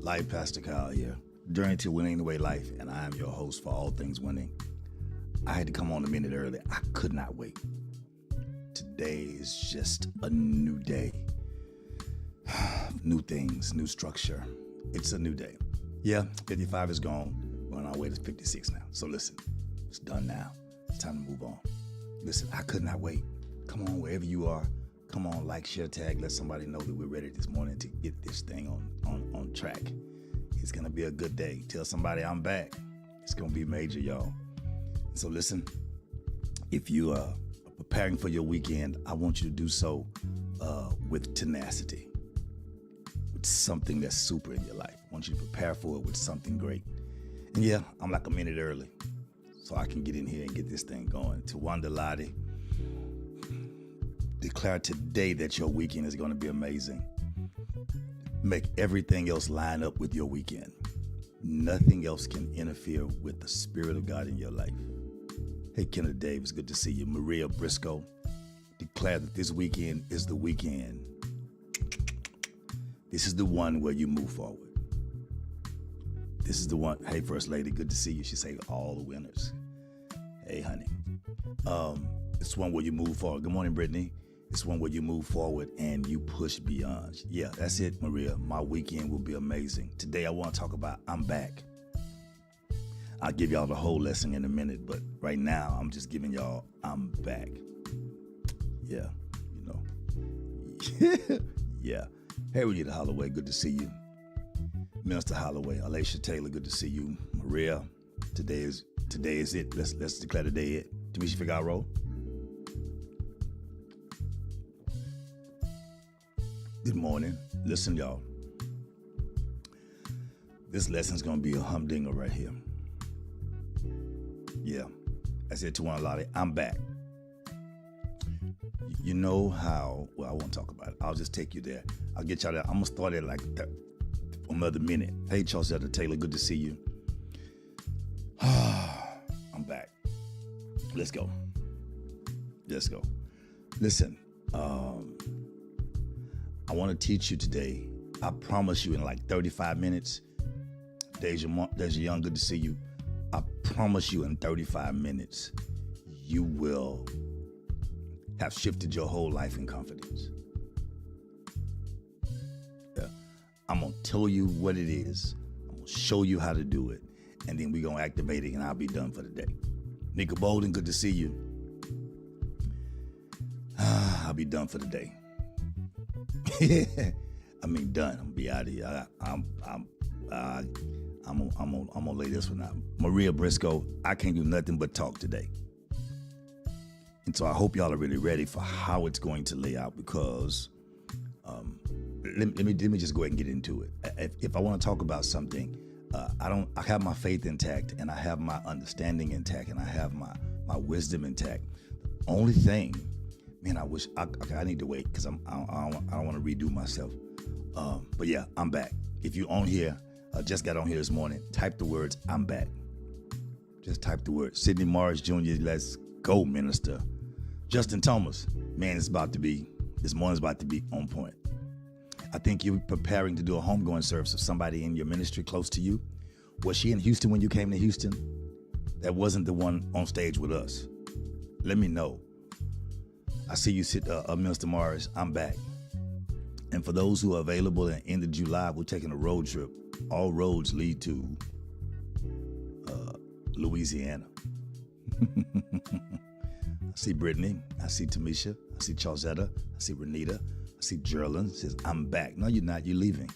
Life Pastor Kyle here, Journey to Winning the Way Life, and I am your host for All Things Winning. I had to come on a minute early. I could not wait. Today is just a new day. New things, new structure. It's a new day. Yeah, 55 is gone. We're on our way to 56 now. So listen, it's done now. It's time to move on. Listen, I could not wait. Come on, wherever you are. Come on, like, share, tag. Let somebody know that we're ready this morning to get this thing on track. It's going to be a good day. Tell somebody I'm back. It's going to be major, y'all. So listen, if you are preparing for your weekend, I want you to do so with tenacity, with something that's super in your life. I want you to prepare for it with something great. And yeah, I'm like a minute early, so I can get in here and get this thing going. To Wanda Lottie, declare today that your weekend is going to be amazing. Make everything else line up with your weekend. Nothing else can interfere with the Spirit of God in your life. Hey, Kenneth Davis, good to see you. Maria Briscoe, declare that this weekend is the weekend. This is the one where you move forward. This is the one. Hey, First Lady, good to see you. She say all the winners. Hey, honey. It's one where you move forward. Good morning, Brittany. It's one where you move forward and you push beyond. Yeah, that's it, Maria. My weekend will be amazing. Today I want to talk about I'm back. I'll give y'all the whole lesson in a minute, but right now I'm just giving y'all I'm back. Yeah, yeah. Hey, Regina Holloway, good to see you. Minister Holloway, Alicia Taylor, good to see you. Maria, today is it. Let's declare today it. Tamisha Figaro. Good morning. Listen, y'all. This lesson's going to be a humdinger right here. Yeah. I said to one a lot of, I'm back. You know how, well, I won't talk about it. I'll just take you there. I'll get y'all there. I'm going to start at like another minute. Hey, Charlesetta Taylor, good to see you. I'm back. Let's go. Listen, I want to teach you today. I promise you in like 35 minutes. Deja Young, good to see you. I promise you in 35 minutes, you will have shifted your whole life in confidence. Yeah. I'm going to tell you what it is. I'm going to show you how to do it. And then we're going to activate it and I'll be done for the day. Nika Bolden, good to see you. I'll be done for the day. I mean, done. I'm gonna be out of here. I'm gonna lay this one out. Maria Briscoe, I can't do nothing but talk today, and so I hope y'all are really ready for how it's going to lay out. Because let me just go ahead and get into it. If I want to talk about something, I have my faith intact, and I have my understanding intact, and I have my wisdom intact. The only thing, man, I wish I need to wait because I don't want to redo myself. But yeah, I'm back. If you on here, just got on here this morning, type the words I'm back. Just type the word. Sidney Morris Jr., let's go, minister. Justin Thomas, man, this morning's about to be on point. I think you're preparing to do a homegoing service of somebody in your ministry close to you. Was she in Houston when you came to Houston? That wasn't the one on stage with us. Let me know. I see you sit, Minister Morris, I'm back. And for those who are available at the end of July, we're taking a road trip. All roads lead to Louisiana. I see Brittany. I see Tamisha. I see Charlesetta. I see Renita. I see Geraldine. Says, I'm back. No, you're not. You're leaving.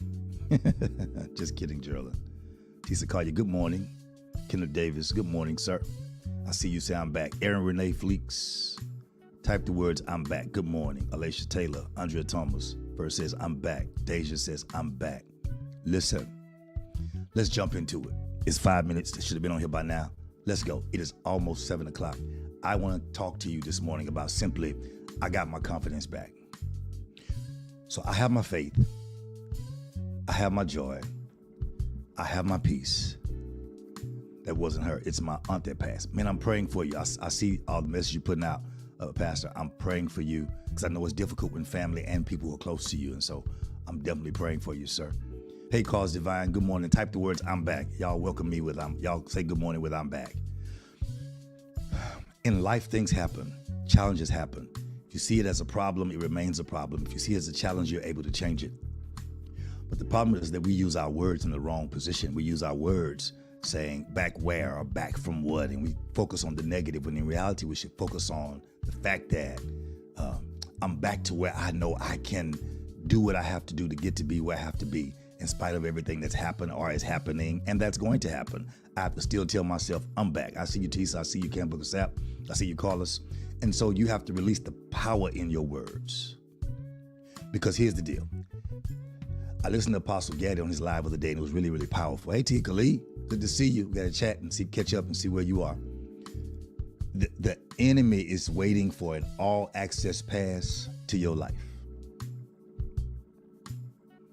Just kidding, Geraldine. Tisa Collier, good morning. Kenneth Davis, good morning, sir. I see you say I'm back. Aaron Renee Fleeks. Type the words, I'm back. Good morning. Alicia Taylor, Andrea Thomas. First says, I'm back. Deja says, I'm back. Listen, let's jump into it. It's 5 minutes. It should have been on here by now. Let's go. It is almost 7 o'clock. I want to talk to you this morning about simply, I got my confidence back. So I have my faith. I have my joy. I have my peace. That wasn't her. It's my aunt that passed. Man, I'm praying for you. I see all the messages you're putting out. Pastor, I'm praying for you because I know it's difficult when family and people are close to you. And so I'm definitely praying for you, sir. Hey, Cause Divine, good morning. Type the words, I'm back. Y'all welcome me with, y'all say good morning with, I'm back. In life, things happen. Challenges happen. If you see it as a problem, it remains a problem. If you see it as a challenge, you're able to change it. But the problem is that we use our words in the wrong position. We use our words saying back where or back from what, and we focus on the negative, when in reality, we should focus on the fact that I'm back to where I know I can do what I have to do to get to be where I have to be, in spite of everything that's happened or is happening, and that's going to happen. I have to still tell myself, I'm back. I see you, Tisa. I see you, Cam Booker Sapp. I see you, Carlos. And so you have to release the power in your words. Because here's the deal. I listened to Apostle Gaddy on his live the other day, and it was really, really powerful. Hey, T. Khalid, good to see you. We got to chat and catch up and see where you are. The enemy is waiting for an all-access pass to your life.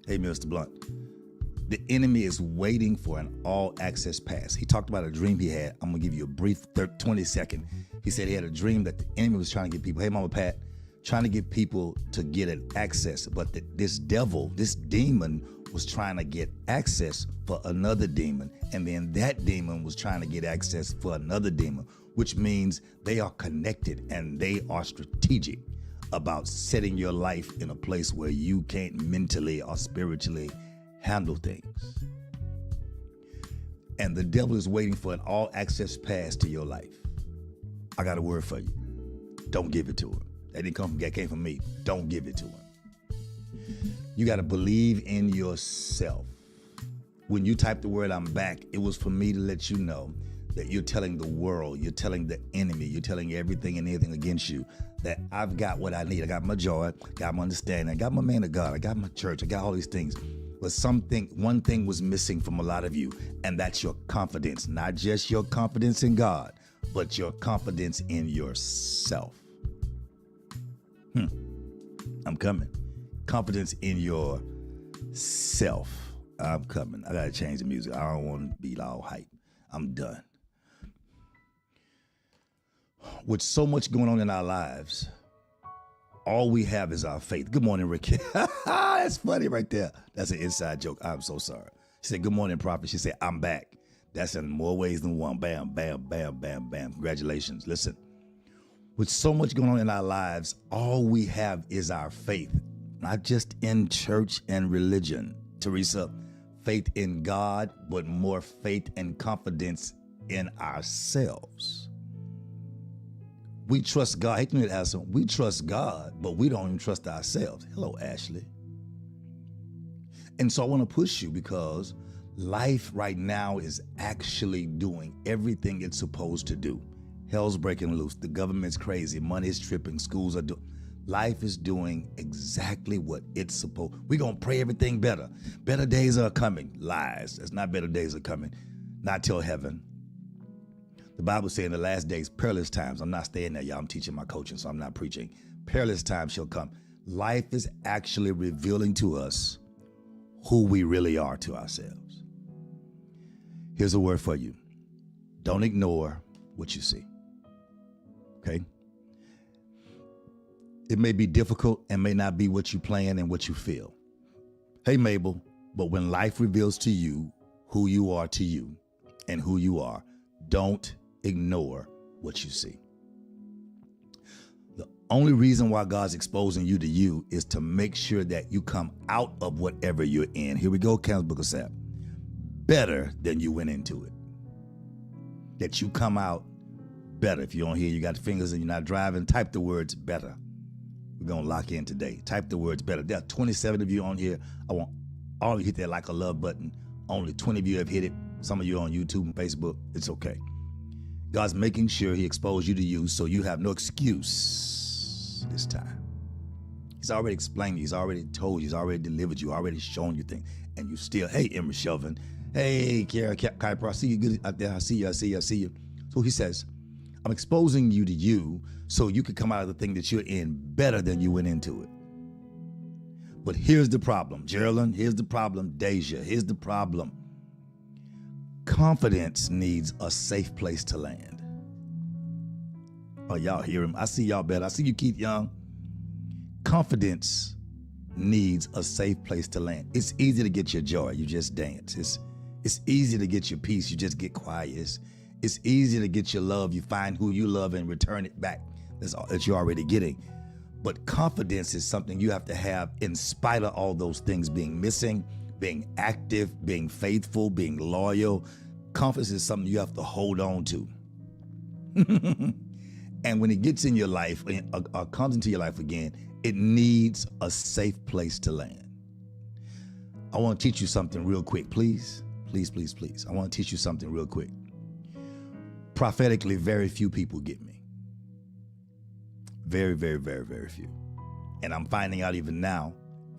Hey, Mr. Blunt. The enemy is waiting for an all-access pass. He talked about a dream he had. I'm going to give you a brief 20-second. He said he had a dream that the enemy was trying to get people, hey, Mama Pat, trying to get people to get an access. But this devil, this demon, was trying to get access for another demon. And then that demon was trying to get access for another demon, which means they are connected and they are strategic about setting your life in a place where you can't mentally or spiritually handle things. And the devil is waiting for an all-access pass to your life. I got a word for you. Don't give it to him. That came from me. Don't give it to him. You got to believe in yourself. When you type the word, I'm back, it was for me to let you know that you're telling the world, you're telling the enemy, you're telling everything and anything against you that I've got what I need. I got my joy, got my understanding, I got my man of God, I got my church, I got all these things. But one thing was missing from a lot of you, and that's your confidence. Not just your confidence in God, but your confidence in yourself. I'm coming. Confidence in yourself. I'm coming. I got to change the music. I don't want to be all hype. I'm done. With so much going on in our lives, all we have is our faith. Good morning, Rick. That's funny right there. That's an inside joke. I'm so sorry. She said, good morning, Prophet. She said, I'm back. That's in more ways than one. Bam, bam, bam, bam, bam. Congratulations. Listen, with so much going on in our lives, all we have is our faith. Not just in church and religion, Teresa. Faith in God, but more faith and confidence in ourselves. We trust God. I hate to ask them, we trust God, but we don't even trust ourselves. Hello, Ashley. And so I want to push you because life right now is actually doing everything it's supposed to do. Hell's breaking loose. The government's crazy. Money's tripping. Schools are doing. Life is doing exactly what it's supposed. We're going to pray everything better. Better days are coming. Lies. There's not better days are coming. Not till heaven. The Bible says in the last days, perilous times. I'm not staying there, y'all. I'm teaching my coaching, so I'm not preaching. Perilous times shall come. Life is actually revealing to us who we really are to ourselves. Here's a word for you. Don't ignore what you see. Okay? It may be difficult and may not be what you plan and what you feel. Hey, Mabel, but when life reveals to you who you are to you and who you are, don't ignore what you see. The only reason why God's exposing you to you is to make sure that you come out of whatever you're in. Here we go, Cam Booker Sapp. Better than you went into it. That you come out better. If you're on here, you got fingers and you're not driving, type the words better. We're going to lock in today. Type the words better. There are 27 of you on here. I want all of you to hit that like a love button. Only 20 of you have hit it. Some of you on YouTube and Facebook. It's okay. God's making sure he exposed you to you so you have no excuse this time. He's already explained, he's already told you, he's already delivered you, already shown you things. And you still, hey, Emma Shelvin. Hey, Kara Kuiper, I see you good out there. I see you. So he says, I'm exposing you to you so you can come out of the thing that you're in better than you went into it. But here's the problem, Geraldine, here's the problem, Deja, here's the problem. Confidence needs a safe place to land. Oh, y'all hear him? I see y'all better. I see you, Keith Young. Confidence needs a safe place to land. It's easy to get your joy. You just dance. It's easy to get your peace. You just get quiet. It's easy to get your love. You find who you love and return it back. That's all that you're already getting. But confidence is something you have to have in spite of all those things being missing, being active, being faithful, being loyal. Confidence is something you have to hold on to. And when it gets in your life or comes into your life again, it needs a safe place to land. I want to teach you something real quick, please. Please, please, please. I want to teach you something real quick. Prophetically, very few people get me. Very, very, very, very few. And I'm finding out even now,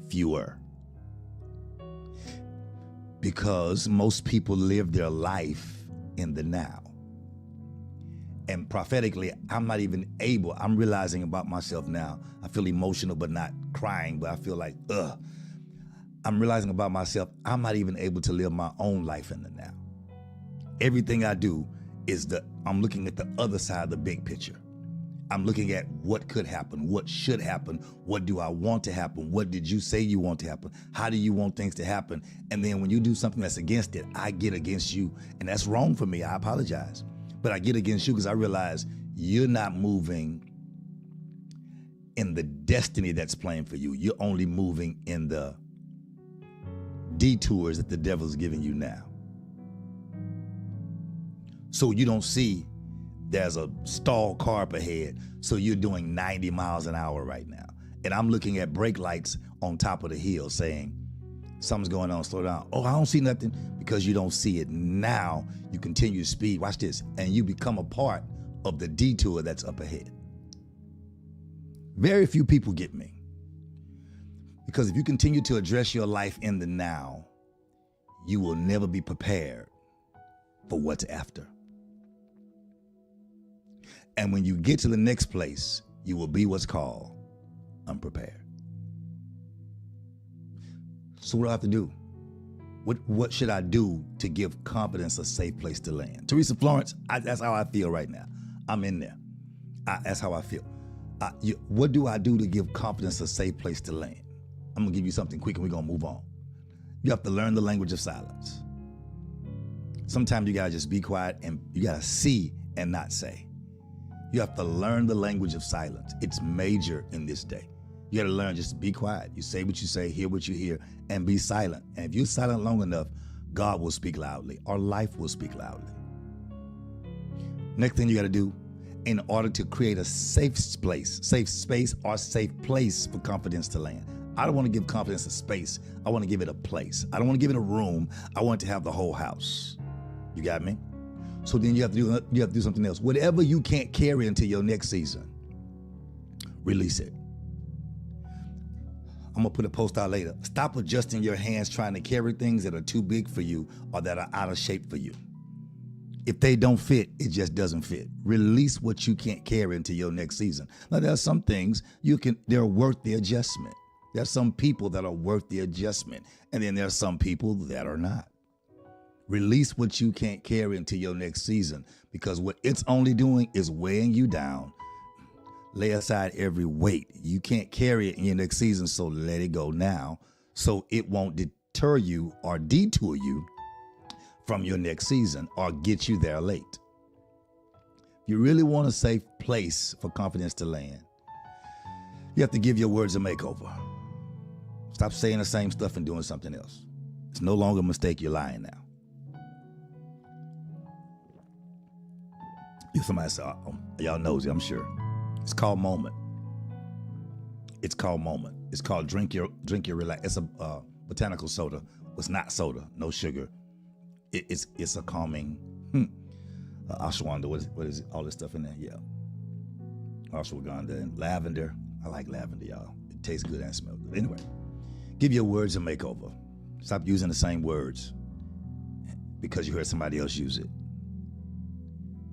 fewer. Because most people live their life in the now. And prophetically, I'm not even able, I'm realizing about myself now. I feel emotional, but not crying, but I feel like, I'm realizing about myself, I'm not even able to live my own life in the now. Everything I do is I'm looking at the other side of the big picture. I'm looking at what could happen, what should happen, what do I want to happen, what did you say you want to happen, how do you want things to happen? And then when you do something that's against it, I get against you, and that's wrong for me, I apologize. But I get against you because I realize you're not moving in the destiny that's planned for you. You're only moving in the detours that the devil's giving you now. So you don't see there's a stalled car up ahead, so you're doing 90 miles an hour right now. And I'm looking at brake lights on top of the hill saying, something's going on, slow down. Oh, I don't see nothing. Because you don't see it now, you continue to speed, watch this, and you become a part of the detour that's up ahead. Very few people get me. Because if you continue to address your life in the now, you will never be prepared for what's after. And when you get to the next place, you will be what's called unprepared. So what do I have to do? What should I do to give confidence a safe place to land? Teresa Florence, that's how I feel right now. I'm in there. That's how I feel. What do I do to give confidence a safe place to land? I'm going to give you something quick and we're going to move on. You have to learn the language of silence. Sometimes you got to just be quiet and you got to see and not say. You have to learn the language of silence. It's major in this day. You got to learn just to be quiet. You say what you say, hear what you hear, and be silent. And if you're silent long enough, God will speak loudly, or life will speak loudly. Next thing you got to do, in order to create a safe space or safe place for confidence to land. I don't want to give confidence a space. I want to give it a place. I don't want to give it a room. I want it to have the whole house. You got me? So then you have to do something else. Whatever you can't carry into your next season, release it. I'm going to put a post out later. Stop adjusting your hands trying to carry things that are too big for you or that are out of shape for you. If they don't fit, it just doesn't fit. Release what you can't carry into your next season. Now, there are some things they're worth the adjustment. There are some people that are worth the adjustment. And then there are some people that are not. Release what you can't carry into your next season, because what it's only doing is weighing you down. Lay aside every weight. You can't carry it in your next season, so let it go now, so it won't deter you or detour you from your next season or get you there late. If you really want a safe place for confidence to land, you have to give your words a makeover. Stop saying the same stuff and doing something else. It's no longer a mistake. You're lying now. If somebody say, y'all nosy, I'm sure. It's called moment. It's called moment. It's called drink your relax. It's a botanical soda. It's not soda, no sugar. It's a calming. Ashwagandha, what is it? All this stuff in there? Yeah. Ashwagandha and lavender. I like lavender, y'all. It tastes good and smells good. Anyway, give your words a makeover. Stop using the same words because you heard somebody else use it.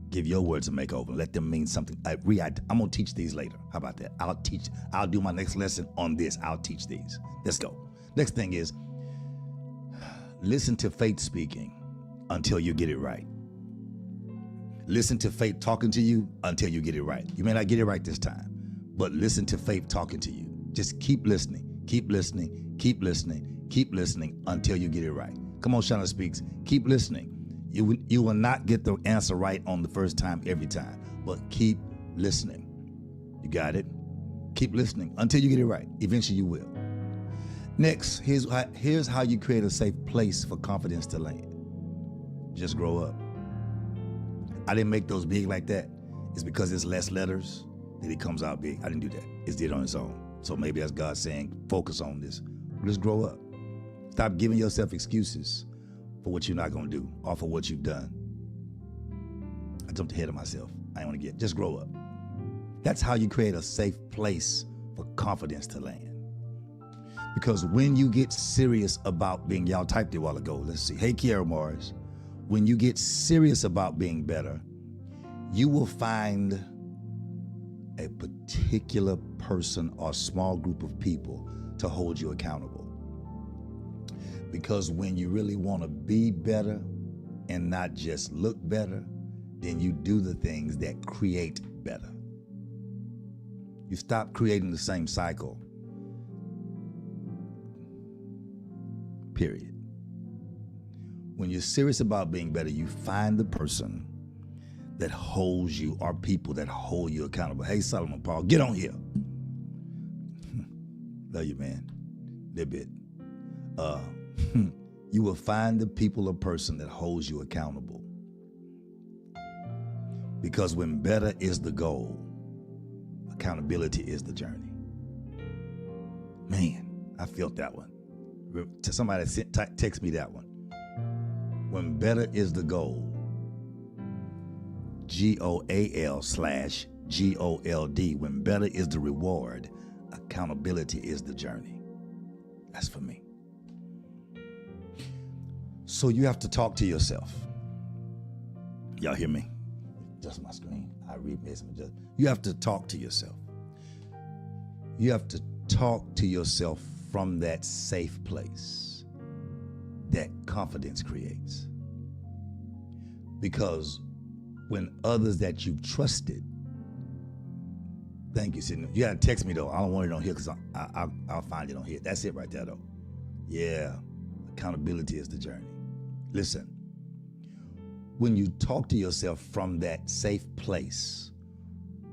Give your words a makeover. Let them mean something. I'm going to teach these later. How about that? I'll do my next lesson on this. I'll teach these. Let's go. Next thing is, listen to faith speaking until you get it right. Listen to faith talking to you until you get it right. You may not get it right this time, but listen to faith talking to you. Just keep listening. Keep listening, keep listening, keep listening until you get it right. Come on, Shauna Speaks. Keep listening. You will not get the answer right on the first time every time, but keep listening. You got it? Keep listening until you get it right. Eventually you will. Next, here's how you create a safe place for confidence to land. Just grow up. I didn't make those big like that. It's because it's less letters that it comes out big. I didn't do that. It did on its own. So maybe that's God saying, focus on this. Just grow up. Stop giving yourself excuses for what you're not going to do or for what you've done. I jumped ahead of myself. I ain't want to get. Just grow up. That's how you create a safe place for confidence to land. Because when you get serious about being, y'all typed it a while ago. Let's see. Hey, Kiara Morris. When you get serious about being better, you will find a particular person or small group of people to hold you accountable. Because when you really want to be better and not just look better, then you do the things that create better. You stop creating the same cycle. Period. When you're serious about being better, you find the person that holds you or people that hold you accountable. Hey, Solomon Paul, get on here. Love you, man. Little bit. You will find the people or person that holds you accountable. Because when better is the goal, accountability is the journey. Man, I felt that one. Somebody text me that one. When better is the goal, GOAL/GOLD, when better is the reward, accountability is the journey. That's for me. So you have to talk to yourself. Y'all hear me? Just my screen. I read this. You have to talk to yourself. You have to talk to yourself from that safe place that confidence creates. Because when others that you've trusted, thank you, Sidney. You gotta text me though. I don't want it on here because I'll find it on here. That's it right there though. Yeah, accountability is the journey. Listen, when you talk to yourself from that safe place,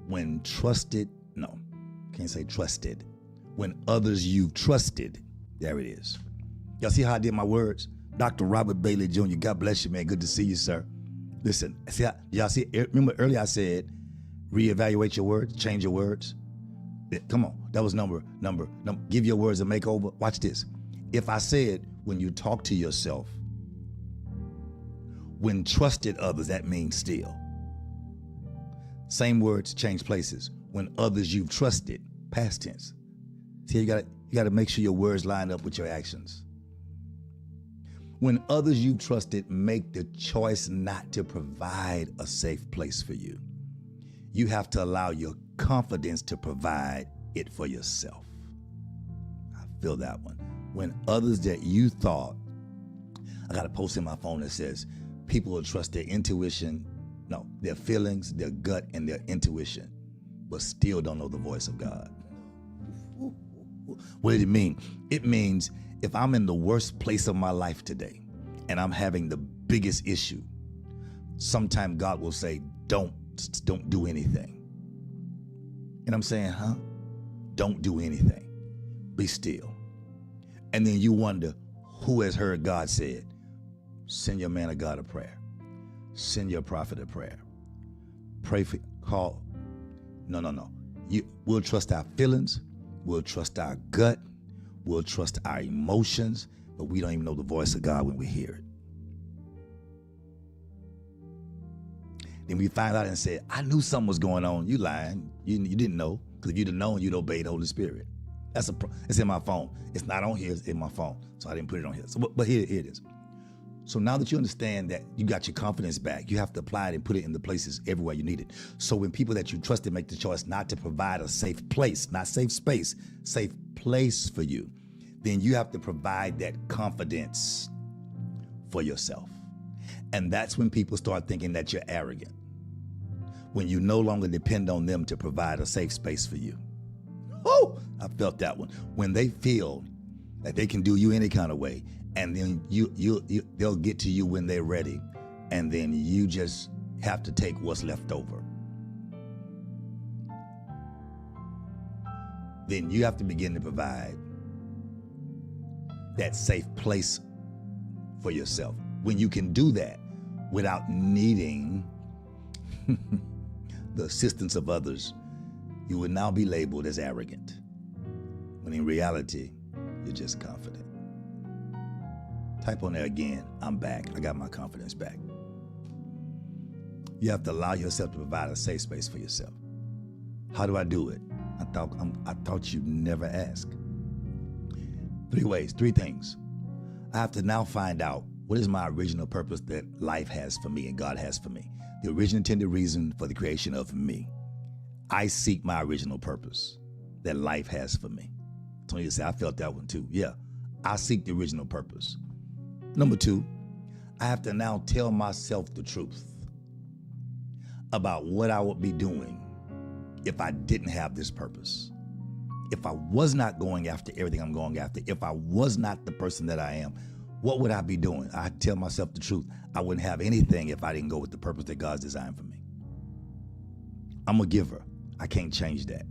when trusted, no, can't say trusted. When others you've trusted, there it is. Y'all see how I did my words? Dr. Robert Bailey Jr., God bless you, man. Good to see you, sir. Listen, see how, y'all see, remember earlier I said, reevaluate your words, change your words. Come on, that was number, give your words a makeover. Watch this. If I said, when you talk to yourself, when trusted others, that means still. Same words, change places. When others you've trusted, past tense. See, you gotta make sure your words line up with your actions. When others you've trusted make the choice not to provide a safe place for you, you have to allow your confidence to provide it for yourself. I feel that one. When others that you thought, I got a post in my phone that says, people will trust their intuition, no, their feelings, their gut, and their intuition, but still don't know the voice of God. What did it mean? It means if I'm in the worst place of my life today and I'm having the biggest issue, sometime God will say, don't do anything. And I'm saying, huh? Don't do anything. Be still. And then you wonder, who has heard God said, send your man of God a prayer. Send your prophet a prayer. Pray for, call. No. We'll trust our feelings. We'll trust our gut. We'll trust our emotions, but we don't even know the voice of God when we hear it. Then we find out and say, I knew something was going on. You lying. You didn't know. Because if you'd have known, you'd obey the Holy Spirit. It's in my phone. It's not on here. It's in my phone. So I didn't put it on here. So, but here it is. So now that you understand that you got your confidence back, you have to apply it and put it in the places everywhere you need it. So when people that you trusted make the choice not to provide a safe place, not safe space, safe place for you, then you have to provide that confidence for yourself. And that's when people start thinking that you're arrogant. When you no longer depend on them to provide a safe space for you. Oh, I felt that one. When they feel that they can do you any kind of way, and then they'll get to you when they're ready, and then you just have to take what's left over. Then you have to begin to provide that safe place for yourself. When you can do that without needing the assistance of others, you will now be labeled as arrogant, when in reality, you're just confident. Type on there again, I'm back. I got my confidence back. You have to allow yourself to provide a safe space for yourself. How do I do it? I thought you'd never ask. 3 ways, 3 things. I have to now find out what is my original purpose that life has for me and God has for me. The original intended reason for the creation of me. I seek my original purpose that life has for me. Tony said, I felt that one too. Yeah, I seek the original purpose. Number 2, I have to now tell myself the truth about what I would be doing if I didn't have this purpose. If I was not going after everything I'm going after, if I was not the person that I am, what would I be doing? I tell myself the truth. I wouldn't have anything if I didn't go with the purpose that God's designed for me. I'm a giver. I can't change that.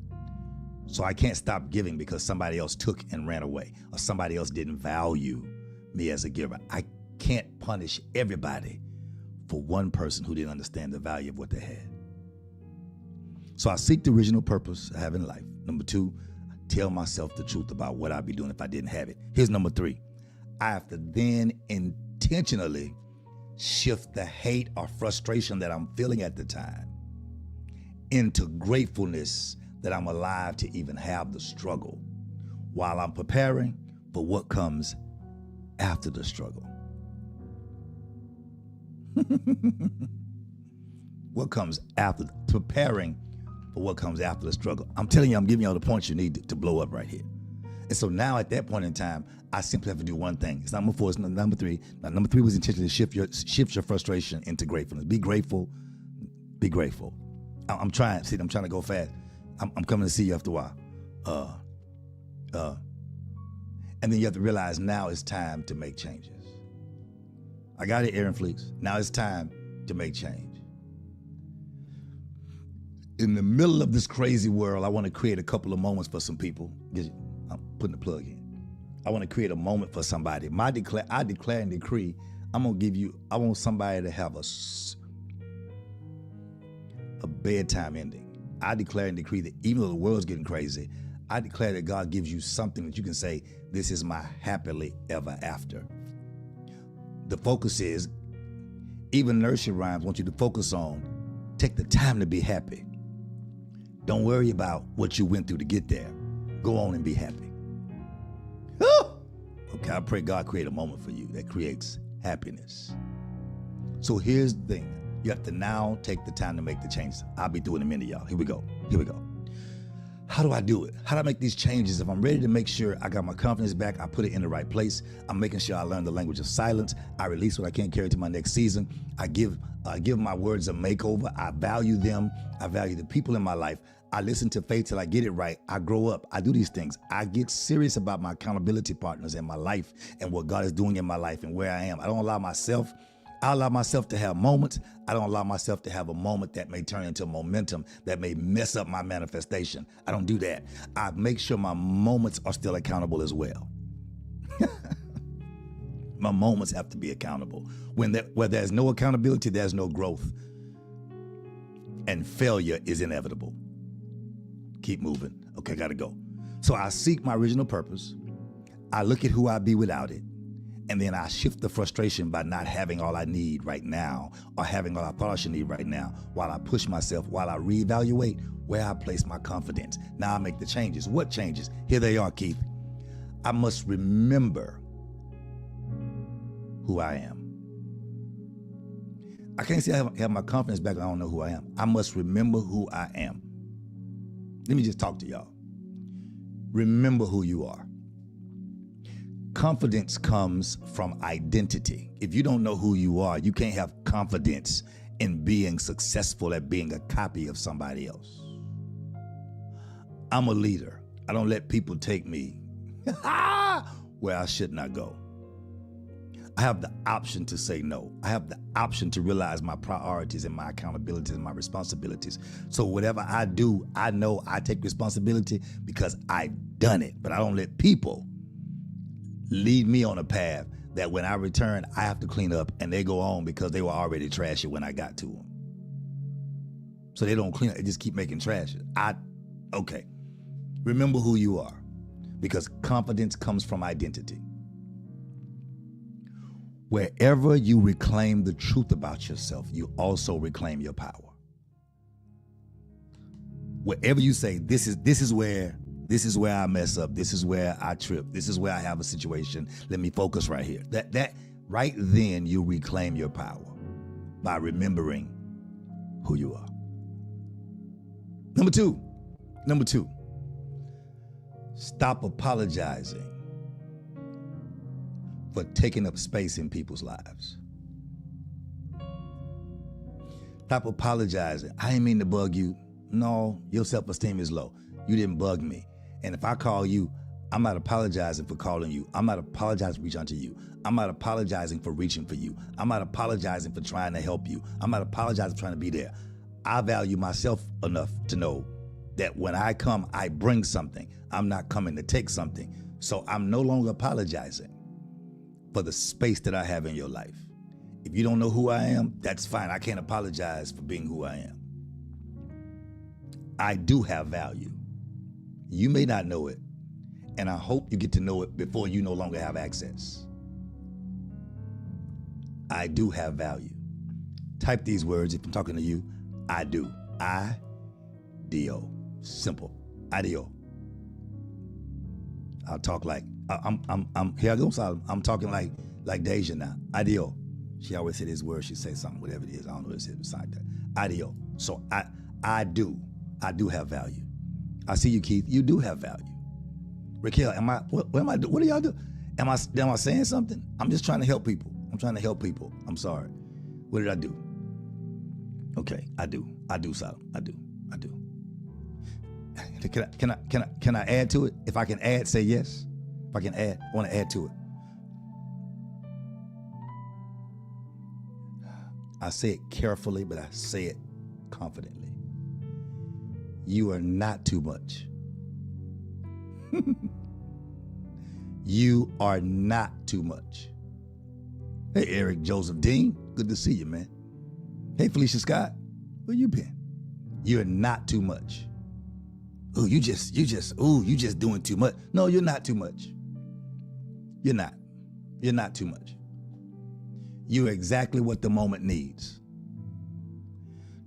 So I can't stop giving because somebody else took and ran away, or somebody else didn't value me as a giver. I can't punish everybody for one person who didn't understand the value of what they had. So I seek the original purpose I have in life. Number 2, I tell myself the truth about what I'd be doing if I didn't have it. Here's number 3. I have to then intentionally shift the hate or frustration that I'm feeling at the time into gratefulness that I'm alive to even have the struggle while I'm preparing for what comes after the struggle. What comes after, preparing for what comes after the struggle. I'm telling you, I'm giving you all the points you need to blow up right here. And so now at that point in time, I simply have to do one thing. It's not number 4, it's number 3. Now, number 3 was intentionally shift your frustration into gratefulness. Be grateful, be grateful. I'm trying to go fast. I'm coming to see you after a while. And then you have to realize now it's time to make changes. I got it, Aaron Fleeks. Now it's time to make change. In the middle of this crazy world, I want to create a couple of moments for some people. I'm putting the plug in. I want to create a moment for somebody. I declare and decree, I want somebody to have a bedtime ending. I declare and decree that even though the world's getting crazy, I declare that God gives you something that you can say, this is my happily ever after. The focus is, even nursery rhymes want you to focus on, take the time to be happy. Don't worry about what you went through to get there. Go on and be happy. Okay, I pray God create a moment for you that creates happiness. So here's the thing. You have to now take the time to make the changes. I'll be through in a minute, y'all. Here we go. How do I do it? How do I make these changes? If I'm ready to make sure I got my confidence back, I put it in the right place. I'm making sure I learn the language of silence. I release what I can't carry to my next season. I give my words a makeover. I value them. I value the people in my life. I listen to faith till I get it right. I grow up. I do these things. I get serious about my accountability partners in my life and what God is doing in my life and where I am. I allow myself to have moments. I don't allow myself to have a moment that may turn into momentum, that may mess up my manifestation. I don't do that. I make sure my moments are still accountable as well. My moments have to be accountable. Where there's no accountability, there's no growth. And failure is inevitable. Keep moving. Okay, gotta go. So I seek my original purpose. I look at who I'd be without it. And then I shift the frustration by not having all I need right now or having all I thought I should need right now while I push myself, while I reevaluate where I place my confidence. Now I make the changes. What changes? Here they are, Keith. I must remember who I am. I can't say I have my confidence back when I don't know who I am. I must remember who I am. Let me just talk to y'all. Remember who you are. Confidence comes from identity. If you don't know who you are, you can't have confidence in being successful at being a copy of somebody else. I'm a leader. I don't let people take me where I should not go. I have the option to say no. I have the option to realize my priorities and my accountabilities and my responsibilities. So whatever I do, I know I take responsibility because I've done it. But I don't let people lead me on a path that when I return, I have to clean up and they go on because they were already trashy when I got to them. So they don't clean up, they just keep making trash. Okay. Remember who you are, because confidence comes from identity. Wherever you reclaim the truth about yourself, you also reclaim your power. Wherever you say, this is where I mess up, this is where I trip, this is where I have a situation, let me focus right here. That right then you reclaim your power by remembering who you are. Number two, stop apologizing for taking up space in people's lives. Stop apologizing. I didn't mean to bug you. No, your self-esteem is low. You didn't bug me. And if I call you, I'm not apologizing for calling you. I'm not apologizing for reaching out to you. I'm not apologizing for reaching for you. I'm not apologizing for trying to help you. I'm not apologizing for trying to be there. I value myself enough to know that when I come, I bring something. I'm not coming to take something. So I'm no longer apologizing for the space that I have in your life. If you don't know who I am, that's fine. I can't apologize for being who I am. I do have value. You may not know it, and I hope you get to know it before you no longer have access. I do have value. Type these words if I'm talking to you. I do. I-D-O. Simple. I-D-O. I'll talk like, I'm here I go, so I'm talking like Deja now. I-D-O. She always said this word, she say something, whatever it is. I don't know what it is beside that. I-D-O. So I do have value. I see you, Keith. You do have value. Raquel, what do y'all do? Am I saying something? I'm just trying to help people. I'm trying to help people. I'm sorry. What did I do? Okay, I do, Sodom. I do. Can I add to it? If I can add, say yes. If I can add, I want to add to it. I say it carefully, but I say it confidently. You are not too much. You are not too much. Hey, Eric Joseph Dean, good to see you, man. Hey, Felicia Scott, where you been? You're not too much. Oh, you just doing too much. No, you're not too much. You're not. You're not too much. You're exactly what the moment needs.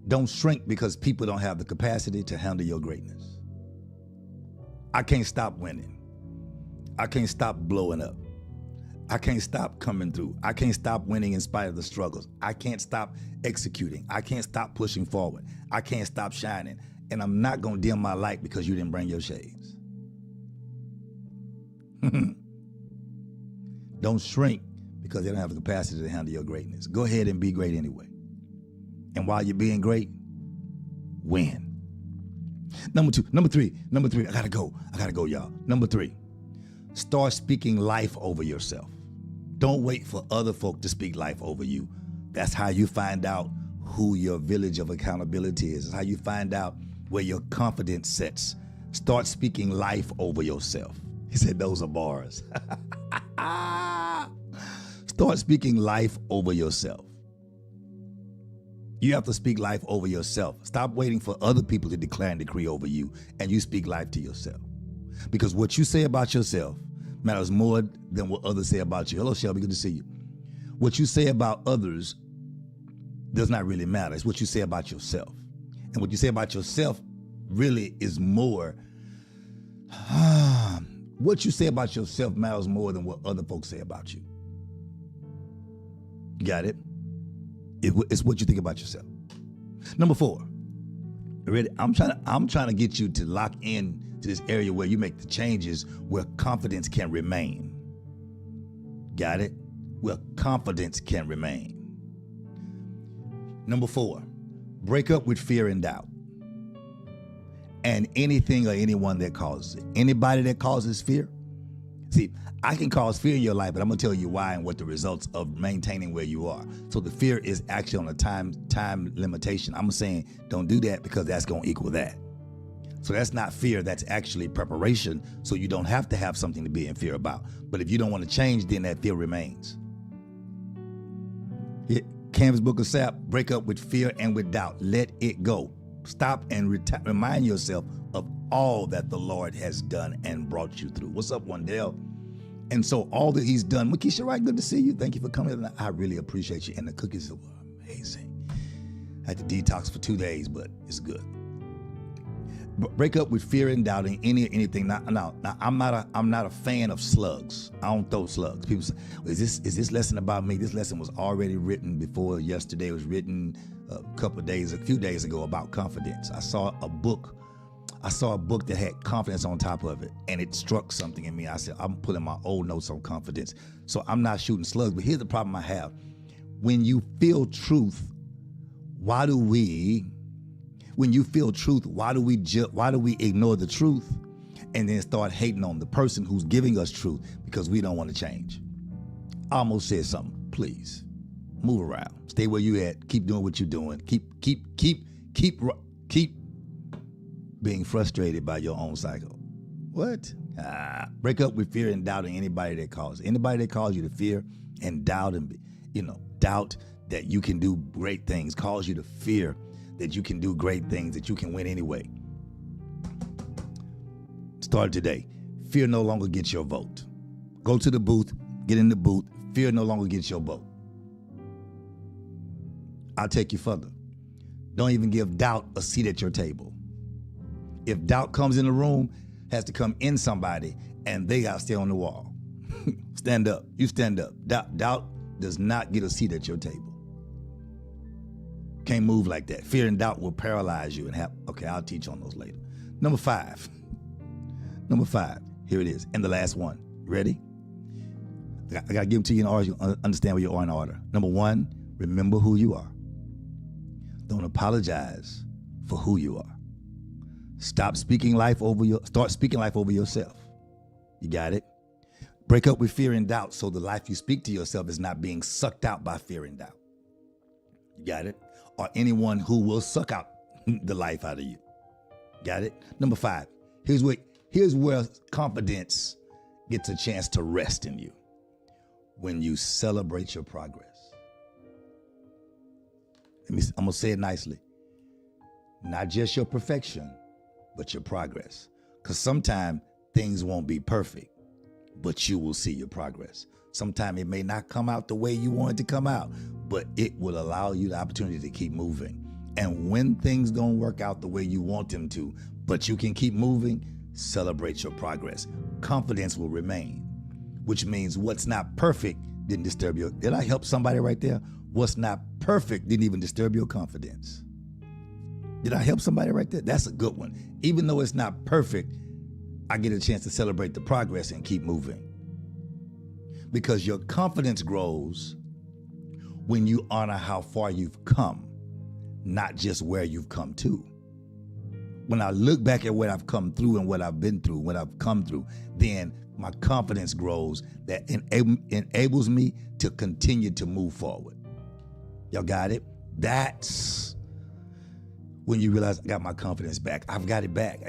Don't shrink because people don't have the capacity to handle your greatness. I can't stop winning. I can't stop blowing up. I can't stop coming through. I can't stop winning in spite of the struggles. I can't stop executing. I can't stop pushing forward. I can't stop shining. And I'm not going to dim my light because you didn't bring your shades. Don't shrink because they don't have the capacity to handle your greatness. Go ahead and be great anyway. And while you're being great, win. Number three, I gotta go, y'all. Number 3, start speaking life over yourself. Don't wait for other folk to speak life over you. That's how you find out who your village of accountability is. It's how you find out where your confidence sits. Start speaking life over yourself. He said those are bars. Start speaking life over yourself. You have to speak life over yourself. Stop waiting for other people to declare and decree over you, and you speak life to yourself. Because what you say about yourself matters more than what others say about you. Hello, Shelby, good to see you. What you say about others does not really matter. It's what you say about yourself. And what you say about yourself really is more. What you say about yourself matters more than what other folks say about you. You got it? It's what you think about yourself. Number 4, ready? I'm trying to get you to lock in to this area where you make the changes where confidence can remain. Got it? Where confidence can remain. Number 4, break up with fear and doubt. and anything or anyone that causes it. Anybody that causes fear. See, I can cause fear in your life, but I'm going to tell you why and what the results of maintaining where you are. So the fear is actually on a time limitation. I'm saying don't do that because that's going to equal that. So that's not fear. That's actually preparation. So you don't have to have something to be in fear about. But if you don't want to change, then that fear remains. Canvas Book of Sap, break up with fear and with doubt. Let it go. Stop and remind yourself of all that the Lord has done and brought you through. What's up, Wandell? And so all that he's done. Makisha Wright, good to see you. Thank you for coming. I really appreciate you. And the cookies were amazing. I had to detox for 2 days, but it's good. Break up with fear and doubting anything. Now, I'm not a fan of slugs. I don't throw slugs. People say, well, is this lesson about me? This lesson was already written before yesterday. It was a few days ago about confidence. I saw a book that had confidence on top of it, and it struck something in me. I said, I'm putting my old notes on confidence. So I'm not shooting slugs, but here's the problem I have. When you feel truth, why do we ignore the truth and then start hating on the person who's giving us truth because we don't want to change? I almost said something. Please move around. Stay where you at. Keep doing what you're doing. Keep being frustrated by your own cycle. What? Break up with fear and doubting anybody that calls you to fear and doubt doubt that you can do great things, cause you to fear that you can do great things, that you can win anyway. Start today. Fear no longer gets your vote. Go to the booth, get in the booth. Fear no longer gets your vote. I'll take you further. Don't even give doubt a seat at your table. If doubt comes in the room, has to come in somebody, and they got to stay on the wall. Stand up. You stand up. Doubt does not get a seat at your table. Can't move like that. Fear and doubt will paralyze you and have. Okay, I'll teach on those later. Number five. Here it is. And the last one. Ready? I got to give them to you in order. You understand where you are in order. Number one, remember who you are. Don't apologize for who you are. Start speaking life over yourself. You got it? Break up with fear and doubt so the life you speak to yourself is not being sucked out by fear and doubt. You got it? Or anyone who will suck out the life out of you. Got it? Number five, here's where confidence gets a chance to rest in you. When you celebrate your progress. I'm going to say it nicely. Not just your perfection, but your progress. Because sometimes things won't be perfect, but you will see your progress. Sometimes it may not come out the way you want it to come out, but it will allow you the opportunity to keep moving. And when things don't work out the way you want them to, but you can keep moving, celebrate your progress. Confidence will remain, which means what's not perfect didn't disturb your. Did I help somebody right there? What's not perfect didn't even disturb your confidence. Did I help somebody right there? That's a good one. Even though it's not perfect, I get a chance to celebrate the progress and keep moving. Because your confidence grows when you honor how far you've come, not just where you've come to. When I look back at what I've come through and what I've been through, what I've come through, then my confidence grows that enables me to continue to move forward. Y'all got it? That's when you realize I got my confidence back. I've got it back.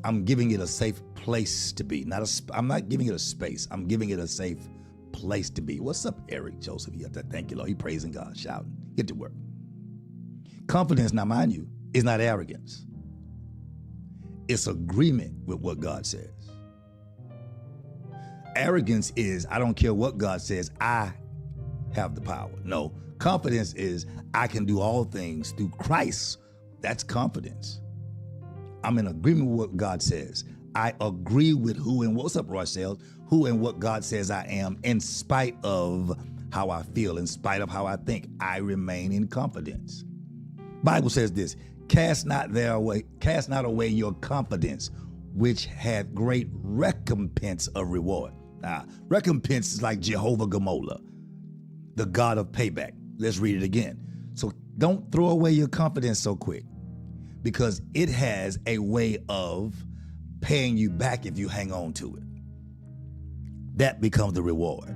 I'm giving it a safe place to be. I'm not giving it a space. I'm giving it a safe place to be. What's up, Eric Joseph? Thank you, Lord. He praising God, shouting. Get to work. Confidence, now mind you, is not arrogance. It's agreement with what God says. Arrogance is, I don't care what God says, I have the power. No, confidence is, I can do all things through Christ. That's confidence. I'm in agreement with what God says. I agree with who and what's up, Rochelle, who and what God says I am, in spite of how I feel, in spite of how I think. I remain in confidence. Bible says this, cast not away your confidence, which hath great recompense of reward. Now, recompense is like Jehovah Gamola, the God of payback. Let's read it again. So don't throw away your confidence so quick, because it has a way of paying you back if you hang on to it. That becomes the reward,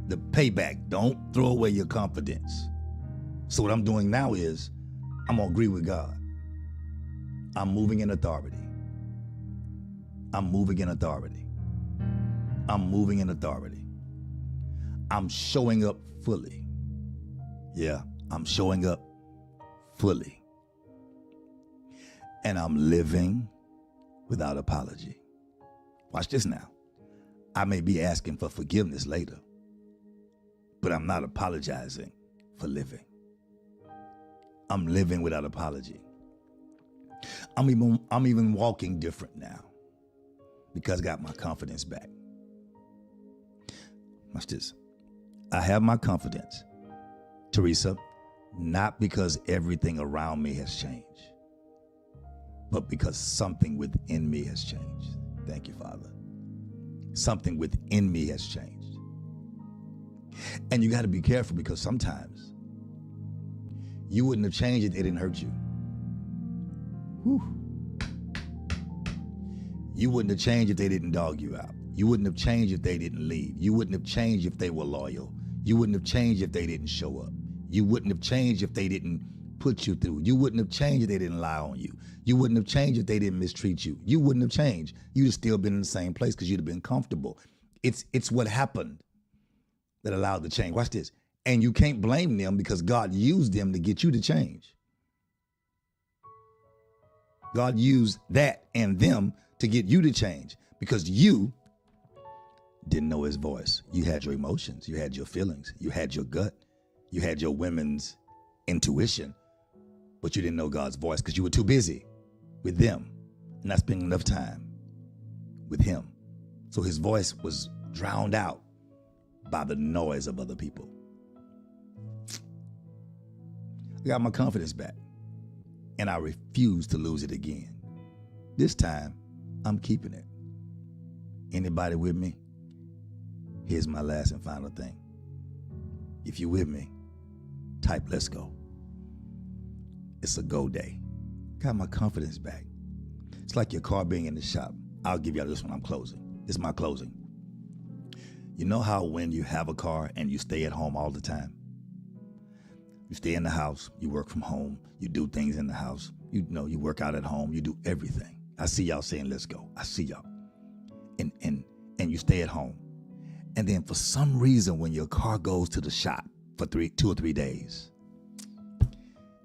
the payback. Don't throw away your confidence. So what I'm doing now is I'm going to agree with God. I'm moving in authority. I'm moving in authority. I'm moving in authority. I'm showing up fully. Yeah, I'm showing up fully. And I'm living without apology. Watch this now. I may be asking for forgiveness later, but I'm not apologizing for living. I'm living without apology. I'm even walking different now because I got my confidence back. Watch this. I have my confidence, Teresa, not because everything around me has changed, but because something within me has changed. Thank you, Father. Something within me has changed. And you got to be careful because sometimes you wouldn't have changed if it didn't hurt you. Whew. You wouldn't have changed if they didn't dog you out. You wouldn't have changed if they didn't leave. You wouldn't have changed if they were loyal. You wouldn't have changed if they didn't show up. You wouldn't have changed if they didn't put you through. You wouldn't have changed if they didn't lie on you. You wouldn't have changed if they didn't mistreat you. You wouldn't have changed. You'd have still been in the same place because you'd have been comfortable. It's what happened that allowed the change. Watch this. And you can't blame them because God used them to get you to change. God used that and them to get you to change because you didn't know his voice. You had your emotions. You had your feelings. You had your gut. You had your women's intuition, but you didn't know God's voice because you were too busy with them and not spending enough time with him. So his voice was drowned out by the noise of other people. I got my confidence back and I refuse to lose it again. This time, I'm keeping it. Anybody with me? Here's my last and final thing. If you're with me, type let's go. It's a go day. Got my confidence back. It's like your car being in the shop. I'll give y'all this one. I'm closing. This is my closing. You know how when you have a car and you stay at home all the time? You stay in the house, you work from home, you do things in the house, you work out at home, you do everything. I see y'all saying let's go. I see y'all. And you stay at home. And then for some reason, when your car goes to the shop for 2 or 3 days,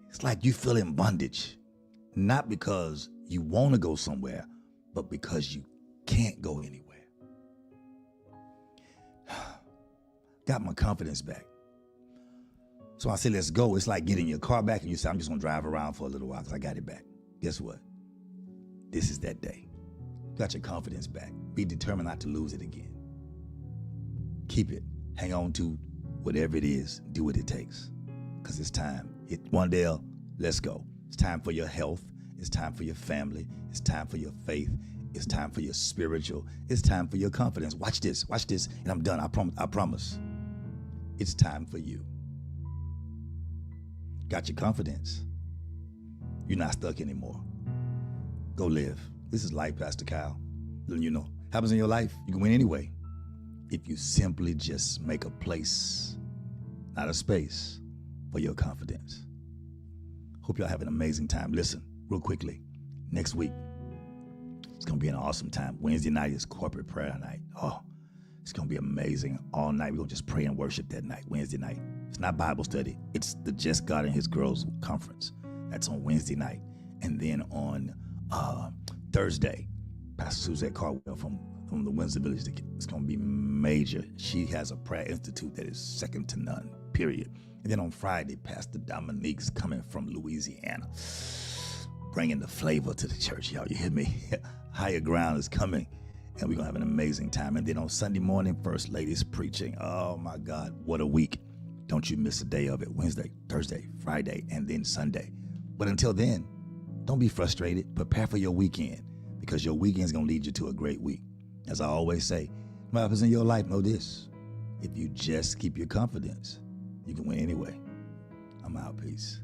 it's like you feel in bondage, not because you want to go somewhere, but because you can't go anywhere. Got my confidence back. So I say, let's go. It's like getting your car back and you say, I'm just going to drive around for a little while because I got it back. Guess what? This is that day. Got your confidence back. Be determined not to lose it again. Keep it. Hang on to whatever it is. Do what it takes. Because it's time. Wandale, let's go. It's time for your health. It's time for your family. It's time for your faith. It's time for your spiritual. It's time for your confidence. Watch this. Watch this. And I'm done. I promise. It's time for you. Got your confidence. You're not stuck anymore. Go live. This is life, Pastor Kyle. Letting you know. Happens in your life. You can win anyway. If you simply just make a place, not a space, for your confidence. Hope y'all have an amazing time. Listen, real quickly, next week, it's going to be an awesome time. Wednesday night is corporate prayer night. Oh, it's going to be amazing all night. We're going to just pray and worship that night, Wednesday night. It's not Bible study. It's the Just God and His Girls Conference. That's on Wednesday night. And then on Thursday, Pastor Suzette Cardwell from the Windsor Village, it's going to be major. She has a prayer institute that is second to none, period. And then on Friday, Pastor Dominique's coming from Louisiana, bringing the flavor to the church, y'all. You hear me? Higher Ground is coming, and we're going to have an amazing time. And then on Sunday morning, First Lady's preaching. Oh, my God, what a week. Don't you miss a day of it. Wednesday, Thursday, Friday, and then Sunday. But until then, don't be frustrated. Prepare for your weekend, because your weekend is going to lead you to a great week. As I always say, what happens in your life, know this. If you just keep your confidence, you can win anyway. I'm out. Peace.